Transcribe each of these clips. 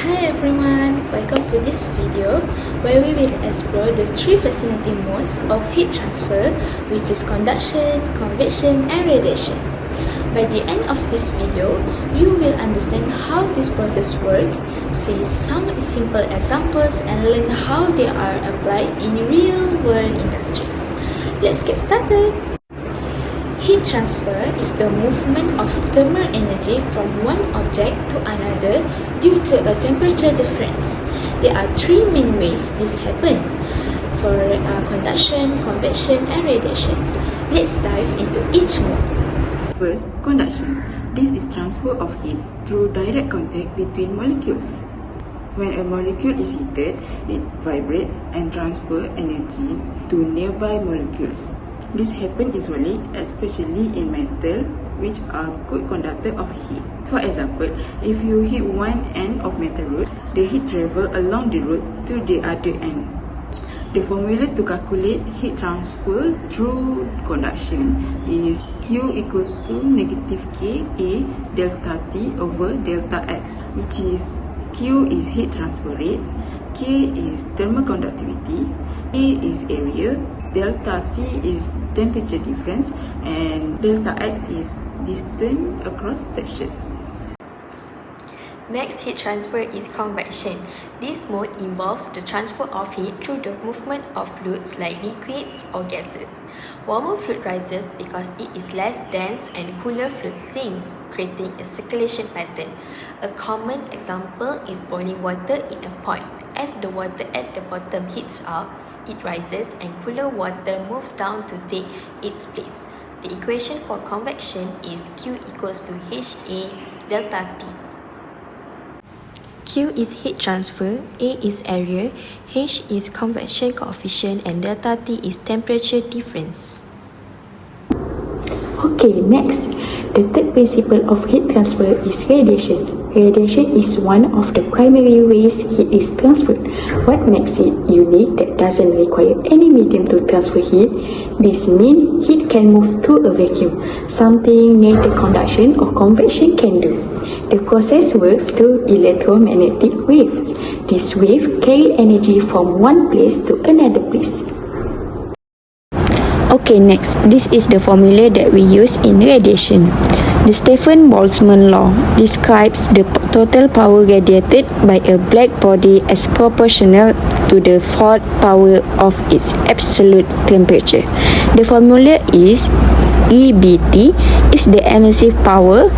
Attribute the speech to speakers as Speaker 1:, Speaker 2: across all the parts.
Speaker 1: Hi everyone, welcome to this video where we will explore the three fascinating modes of heat transfer, which is conduction, convection and radiation. By the end of this video, you will understand how this process works, see some simple examples and learn how they are applied in real-world industries. Let's get started! Heat transfer is the movement of thermal energy from one object to another due to a temperature difference. There are three main ways this happens for conduction, convection and radiation. Let's dive into each mode.
Speaker 2: First, conduction. This is transfer of heat through direct contact between molecules. When a molecule is heated, it vibrates and transfers energy to nearby molecules. This happens usually, especially in metal, which are good conductor of heat. For example, if you heat one end of metal rod, the heat travels along the rod to the other end. The formula to calculate heat transfer through conduction is Q equals to negative K A delta T over delta X, which is Q is heat transfer rate, K is thermal conductivity, A is area, delta T is temperature difference, and delta X is distance across section.
Speaker 1: Next heat transfer is convection. This mode involves the transfer of heat through the movement of fluids like liquids or gases. Warmer fluid rises because it is less dense and cooler fluid sinks, creating a circulation pattern. A common example is boiling water in a pot. As the water at the bottom heats up, it rises and cooler water moves down to take its place. The equation for convection is Q equals to HA delta T. Q is heat transfer, A is area, H is convection coefficient and delta T is temperature difference.
Speaker 3: Okay, next, the third principle of heat transfer is radiation. Radiation is one of the primary ways heat is transferred. What makes it unique that doesn't require any medium to transfer heat? This means heat can move through a vacuum, something neither conduction or convection can do. The process works through electromagnetic waves. These waves carry energy from one place to another place.
Speaker 4: Okay, next, this is the formula that we use in radiation. The Stephan-Boltzmann law describes the total power radiated by a black body as proportional to the fourth power of its absolute temperature. The formula is EBT is the emissive power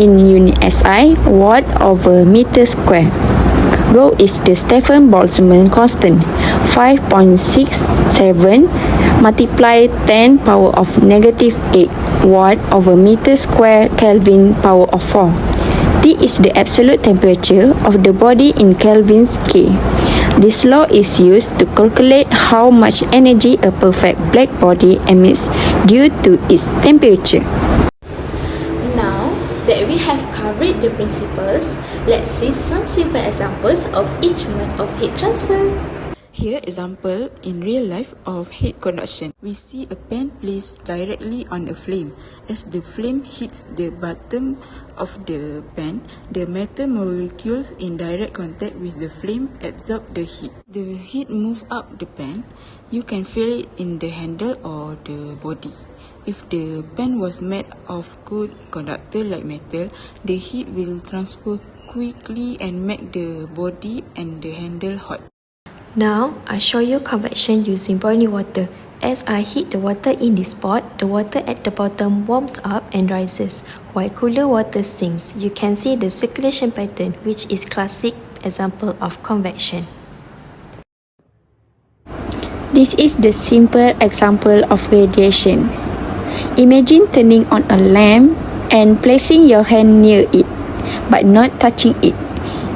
Speaker 4: in unit SI, watt over meter square. Rho is the Stephan-Boltzmann constant, 5.67 multiply 10 power of negative 8 watt over meter square Kelvin power of 4. T is the absolute temperature of the body in Kelvin's K. This law is used to calculate how much energy a perfect black body emits due to its temperature.
Speaker 1: Now that we have covered the principles, let's see some simple examples of each mode of heat transfer.
Speaker 2: Here example in real life of heat conduction. We see a pan placed directly on a flame. As the flame hits the bottom of the pan, the metal molecules in direct contact with the flame absorb the heat. The heat moves up the pan. You can feel it in the handle or the body. If the pan was made of good conductor like metal, the heat will transfer quickly and make the body and the handle hot.
Speaker 1: Now, I show you convection using boiling water. As I heat the water in this pot, the water at the bottom warms up and rises, while cooler water sinks. You can see the circulation pattern, which is classic example of convection.
Speaker 4: This is the simple example of radiation. Imagine turning on a lamp and placing your hand near it, but not touching it.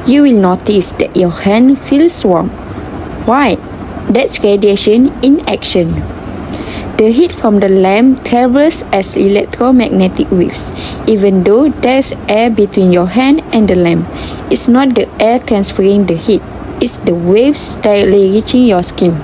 Speaker 4: You will notice that your hand feels warm. Why? That's radiation in action. The heat from the lamp travels as electromagnetic waves. Even though there's air between your hand and the lamp, it's not the air transferring the heat, it's the waves directly reaching your skin.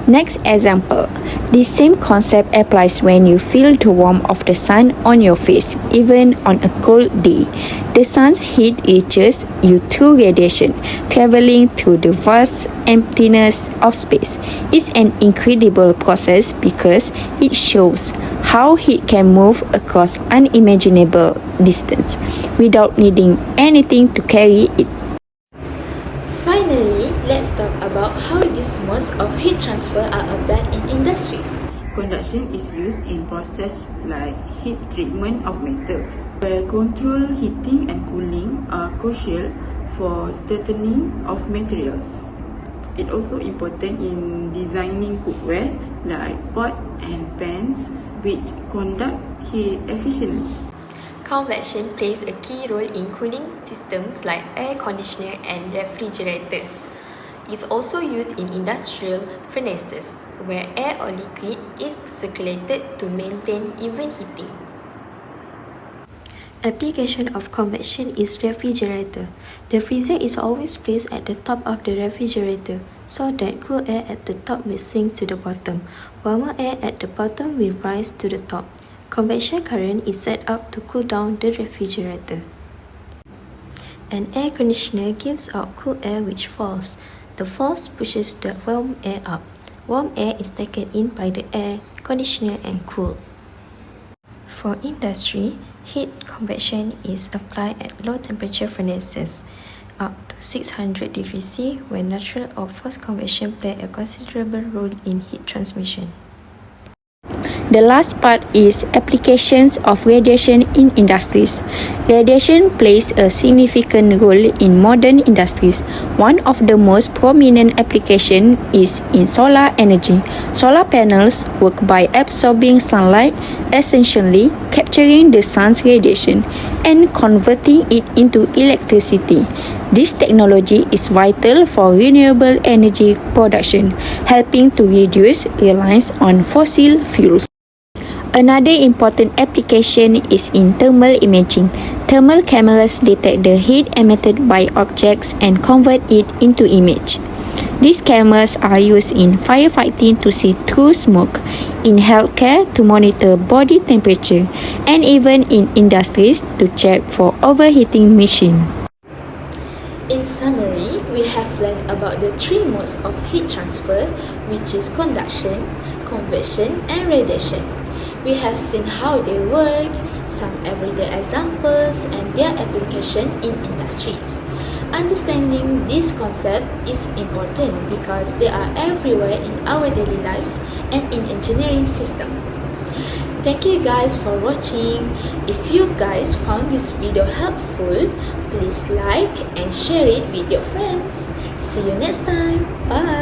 Speaker 4: Next example. The same concept applies when you feel the warmth of the sun on your face, even on a cold day. The sun's heat reaches you through radiation, traveling through the vast emptiness of space. It's an incredible process because it shows how heat can move across unimaginable distance without needing anything to carry it.
Speaker 1: Finally, let's talk about how these modes of heat transfer are applied in industries.
Speaker 2: Conduction is used in processes like heat treatment of metals, where controlled heating and cooling are crucial for strengthening of materials. It also important in designing cookware like pot and pans, which conduct heat efficiently.
Speaker 5: Convection plays a key role in cooling systems like air conditioner and refrigerator. It's also used in industrial furnaces, where air or liquid is circulated to maintain even heating.
Speaker 6: Application of convection is refrigerator. The freezer is always placed at the top of the refrigerator so that cool air at the top will sink to the bottom. Warmer air at the bottom will rise to the top. Convection current is set up to cool down the refrigerator. An air conditioner gives out cool air which falls. The force pushes the warm air up. Warm air is taken in by the air conditioner and cooled. For industry, heat convection is applied at low temperature furnaces up to 600 degrees C, where natural or forced convection play a considerable role in heat transmission.
Speaker 4: The last part is applications of radiation in industries. Radiation plays a significant role in modern industries. One of the most prominent applications is in solar energy. Solar panels work by absorbing sunlight, essentially capturing the sun's radiation and converting it into electricity. This technology is vital for renewable energy production, helping to reduce reliance on fossil fuels. Another important application is in thermal imaging. Thermal cameras detect the heat emitted by objects and convert it into image. These cameras are used in firefighting to see through smoke, in healthcare to monitor body temperature, and even in industries to check for overheating machines.
Speaker 1: In summary, we have learned about the three modes of heat transfer, which is conduction, convection, and radiation. We have seen how they work, some everyday examples, and their application in industries. Understanding this concept is important because they are everywhere in our daily lives and in engineering system. Thank you guys for watching. If you guys found this video helpful, please like and share it with your friends. See you next time. Bye.